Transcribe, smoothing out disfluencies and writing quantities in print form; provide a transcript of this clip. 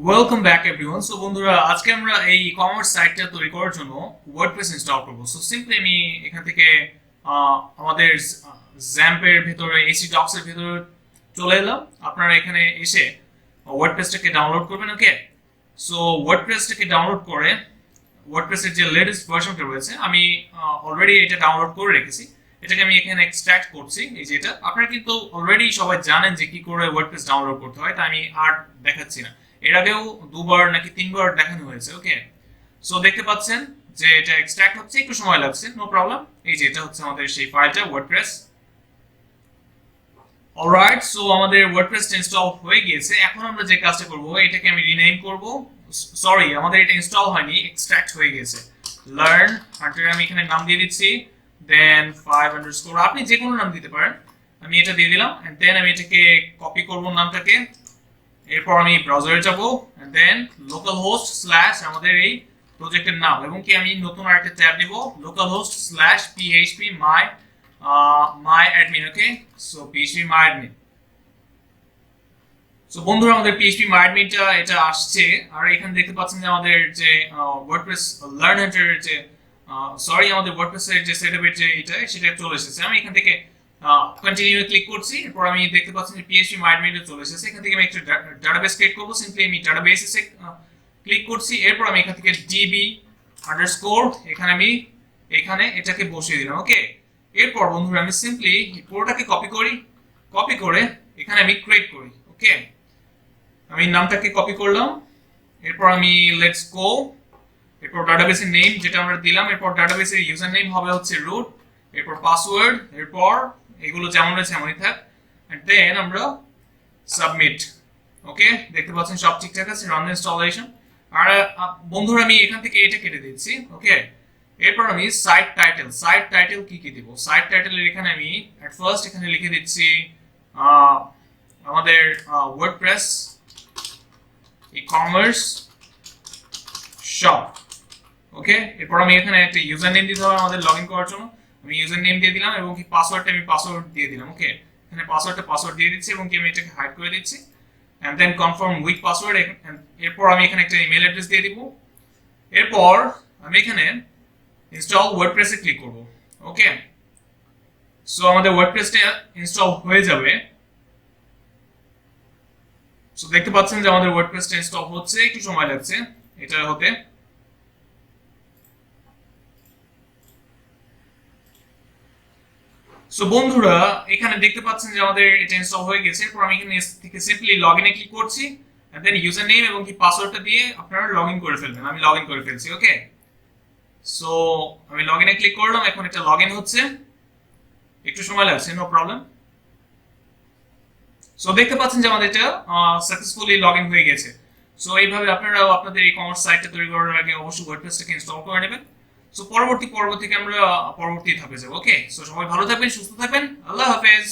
Welcome back everyone. So বন্ধুরা, আজকে আমরা এই ই-কমার্স সাইটটা তৈরি করার জন্য ওয়ার্ডপ্রেস ইনস্টল করব। সো সিম্পলি আমি এখান থেকে আমাদের জ্যাম্পের ভিতরে এসি ডক্স এর ভিতরে চলে এলাম। আপনারা এখানে এসে ওয়ার্ডপ্রেসটাকে ডাউনলোড করবেন। ওকে, সো ওয়ার্ডপ্রেসটাকে ডাউনলোড করে ওয়ার্ডপ্রেসের যে লেটেস্ট ভার্সনটা রয়েছে আমি অলরেডি এটা ডাউনলোড করে রেখেছি। এটাকে আমি এখানে এক্সট্রাক্ট করছি। এই যে এটা আপনারা কিন্তু অলরেডি সবাই জানেন যে কি করে ওয়ার্ডপ্রেস ডাউনলোড করতে হয়, তাই আমি আর দেখাচ্ছি না। এর আগেও দুবার নাকি তিনবার দেখানো হয়েছে। ওকে, সো দেখতে পাচ্ছেন যে এটা এক্সট্রাক্ট হচ্ছে, একটু সময় লাগছে, নো প্রবলেম। এই যে এটা হচ্ছে আমাদের সেই ফাইলটা ওয়ার্ডপ্রেস। অলরাইট, সো আমাদের ওয়ার্ডপ্রেসটা ইনস্টল হয়ে গিয়েছে। এখন আমরা যে কাজটা করব, এটাকে আমি রিনেম করব। সরি, আমাদের এটা ইনস্টল হয়নি, এক্সট্রাক্ট হয়ে গেছে। লার্ন হান্টার আমি এখানে নাম দিয়ে দিচ্ছি, দেন 5 আপনি যে কোনো নাম দিতে পারেন। আমি এটা দিয়ে দিলাম, এন্ড দেন আমি এটাকে কপি করব নামটাকে। এরপর আমি ব্রাউজারে যাব, and then localhost slash আমাদের এই প্রজেক্টের নাম, এবং কি আমি নতুন আরেকটা ট্যাব দিব, local host slash php my admin। Okay, so php my admin। So বন্ধুরা, আমাদের php my admin টা এটা আসছে। আর এখানে দেখতে পাচ্ছেন যে আমাদের যে ওয়ার্ডপ্রেস লার্ন হান্টার যে সরি আমাদের ওয়ার্ডপ্রেস এর যে সেটআপের যে এটা সেটা চলে এসেছে। আমি এখান থেকে কন্টিনিউ ক্লিক করছি। এরপর আমি দেখতে পাচ্ছি যে php my admin এ চলে এসেছে। এখান থেকে আমি একটা ডাটাবেস ক্রিয়েট করব। সিম্পলি আমি ডাটাবেসে ক্লিক করছি। এরপর আমি এখান থেকে db আন্ডারস্কোর এখানে এটাকে বসিয়ে দিলাম। ওকে, এরপর বন্ধুরা আমি সিম্পলি পুরোটাকে কপি করে এখানে আমি ক্রিয়েট করি। ওকে, আমি নামটাকে কপি করলাম। এরপর আমি লেটস গো। এরপর ডাটাবেসের নেম যেটা আমরা দিলাম, এরপর ডাটাবেসের ইউজার নেম হবে হচ্ছে রুট, এরপর পাসওয়ার্ড, এরপর এগুলো যেমন রয়েছে এমনই থাক, এন্ড দেন আমরা সাবমিট। ওকে, দেখতে পাচ্ছেন সব ঠিকঠাক আছে, রান ইনস্টলেশন। আর বন্ধুরা আমি এখান থেকে এটা কেটে দিচ্ছি। ওকে, এরপর আমি সাইট টাইটেল কি দিব। সাইট টাইটেলের এখানে আমি এট ফার্স্ট এখানে লিখে দিচ্ছি আমাদের ওয়ার্ডপ্রেস ই-কমার্স শপ। ওকে, এরপর আমি এখানে একটা ইউজার নেম দিতে হবে আমাদের লগইন করার জন্য। আমি ইউজার নেম দিয়ে দিলাম, এবং কি পাসওয়ার্ডটা আমি পাসওয়ার্ড দিয়ে দিলাম। ওকে, এখানে পাসওয়ার্ড দিয়ে দিচ্ছি, এবং কি আমি এটাকে হাইড করে দিচ্ছি, and then confirm with password. এরপর আমি এখানে একটা ইমেল অ্যাড্রেস দিয়ে দিব। এরপর আমি এখানে ইনস্টল ওয়ার্ডপ্রেসে ক্লিক করব। ওকে, সো আমাদের ওয়ার্ডপ্রেসটা ইনস্টল হয়ে যাবে। সো দেখতে পাচ্ছেন যে আমাদের ওয়ার্ডপ্রেসটা ইনস্টল হচ্ছে, একটু সময় লাগছে এটা হতে। সো বন্ধুরা, এখানে দেখতে পাচ্ছেন যে আমাদের এটা ইনস্টল হয়ে গেছে। এরপর আমি এখানে থেকে সিম্পলি লগইনে ক্লিক করছি, এন্ড দেন ইউজার নেম এবং কি পাসওয়ার্ডটা দিয়ে আপনারা লগইন করে ফেলবেন। আমি লগইন করে ফেলছি। ওকে, সো আমি লগইনে ক্লিক করলাম, এখন এটা লগইন হচ্ছে, একটু সময় লাগছে, নো প্রবলেম। সো দেখতে পাচ্ছেন যে আমাদের এটা সাকসেসফুলি লগইন হয়ে গেছে। সো এইভাবে আপনারাও আপনাদের এই কমার্স সাইটটা তৈরি করার আগে অবশ্যই ওয়ার্ডপ্রেসটাকে ইনস্টল করে নেবেন। সো পরবর্তী থেকে আমরা পরবর্তী ধাপে যাবো। ওকে, সো সবাই ভালো থাকবেন, সুস্থ থাকবেন, আল্লাহ হাফেজ।